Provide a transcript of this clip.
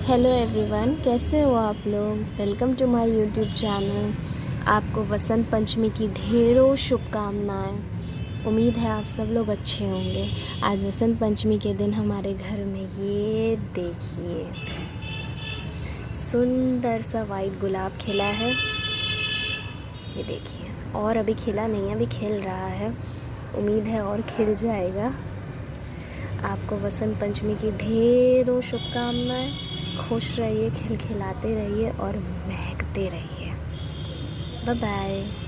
Hello everyone, कैसे हो आप लोग। Welcome to my YouTube channel. आपको वसंत पंचमी की ढेरों शुभकामनाएं। उम्मीद है आप सब लोग अच्छे होंगे। आज वसंत पंचमी के दिन हमारे घर में ये देखिए सुंदर सा वाइट गुलाब खिला है। ये देखिए, और अभी खिला नहीं है, अभी खिल रहा है। उम्मीद है और खिल जाएगा। आपको वसंत पंचमी की ढेरों शुभकामनाएं। खुश रहिए, खिलखिलाते रहिए और महकते रहिए। Bye bye.